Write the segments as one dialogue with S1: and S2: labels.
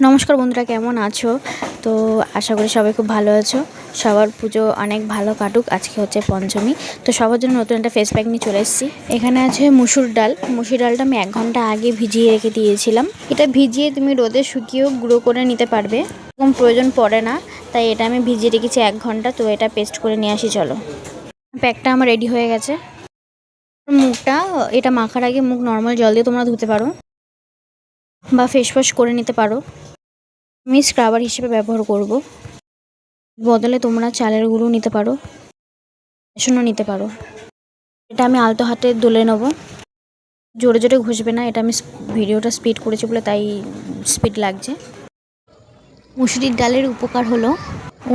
S1: নমস্কার বন্ধুরা, কেমন আছো? তো আশা করি সবাই খুব ভালো আছো। সবার পুজো অনেক ভালো কাটুক। আজকে হচ্ছে পঞ্চমী, তো সবার জন্য নতুন একটা ফেস প্যাক নিয়ে চলে এসেছি। এখানে আছে মুসুর ডাল। মুসুর ডালটা আমি 1 ঘন্টা আগে ভিজিয়ে রেখে দিয়েছিলাম। এটা ভিজিয়ে তুমি রোদে শুকিয়েও গুঁড়ো করে নিতে পারবে, এরকম প্রয়োজন পড়ে না। তাই এটা আমি ভিজিয়ে রেখেছি 1 ঘন্টা। তো এটা পেস্ট করে নিয়ে আসি, চলো। প্যাকটা আমার রেডি হয়ে গেছে। মুখটা এটা মাখার আগে মুখ নর্মাল জল দিয়ে তোমরা ধুতে পারো বা ফেস ওয়াশ করে নিতে পারো। আমি স্ক্রাবার হিসেবে ব্যবহার করব। বদলে তোমরা চালের গুঁড়ো নিতে পারো, বেসনও নিতে পারো। এটা আমি আলতো হাতে দলে নেব, জোরে জোরে ঘষবে না। এটা আমি ভিডিওটা স্পিড করেছি বলে তাই স্পিড লাগছে। মুসুরির ডালের উপকার হলো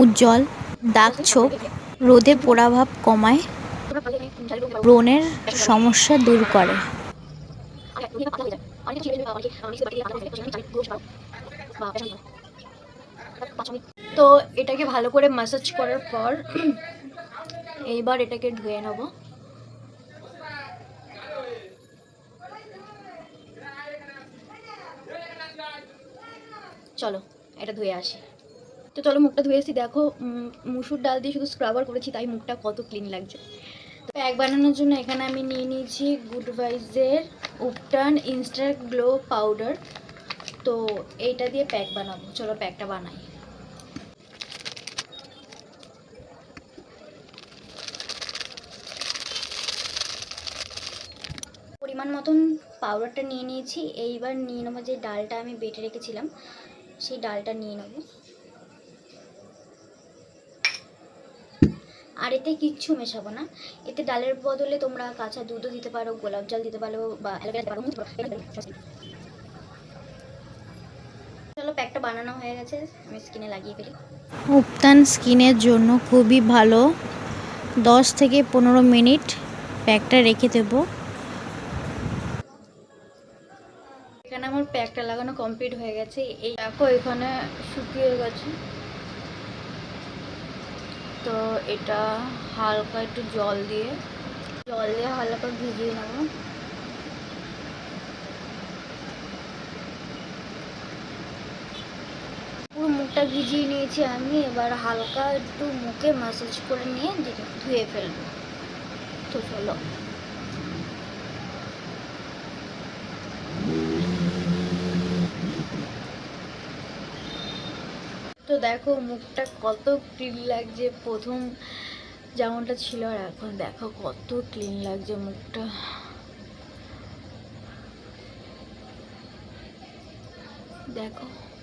S1: উজ্জ্বল, দাগ ছোপ, রোদে পোড়াভাব কমায়, ব্রণের সমস্যা দূর করে। তো এটাকে ভালো করে ম্যাসাজ করার পর এইবার এটাকে ধুয়ে নেব। চলো এটা ধুয়ে আসি। তো চলো মুখটা ধুয়ে এসেছি। দেখো, মুসুর ডাল দিয়ে শুধু স্ক্রাবার করেছি তাই মুখটা কত ক্লিন লাগছে। তো প্যাক বানানোর জন্য এখানে আমি নিয়ে নিয়েছি গুড ভাইজের উপটান ইনস্ট্যান্ট গ্লো পাউডার। তো এইটা দিয়ে প্যাক বানাবো, চলো প্যাকটা বানাই। পরিমাণ মতন পাউডারটা নিয়ে নিয়েছি। এইবার নিয়ে নেবো যে ডালটা আমি বেটে রেখেছিলাম, সেই ডালটা নিয়ে নেবো। আর এতে কিচ্ছু মেশাবো না। এতে ডালের বদলে তোমরা কাঁচা দুধও দিতে পারো, গোলাপ জল দিতে পারো বা অ্যালোভেরা দিতে পারো। চলো প্যাকটা বানানো হয়ে গেছে, আমি স্কিনে লাগিয়ে ফেলি। উপটান স্কিনের জন্য খুবই ভালো। 10 থেকে 15 মিনিট প্যাকটা রেখে দেবো। এখানে আমার প্যাকটা লাগানো কমপ্লিট হয়ে গেছে। এই দেখো এখানে শুকিয়ে গেছে। তো এটা হালকা একটু জল দিয়ে হালকা ভিজিয়ে নেবো। পুরো মুখটা ভিজিয়ে নিয়েছি আমি। এবার হালকা একটু মুখে ম্যাসাজ করে নিয়ে ধুয়ে ফেলবো। তো চলো। তো দেখো মুখটা কত ক্লিন লাগছে। প্রথম যেমনটা ছিল আর এখন দেখো কত ক্লিন লাগছে মুখটা। দেখো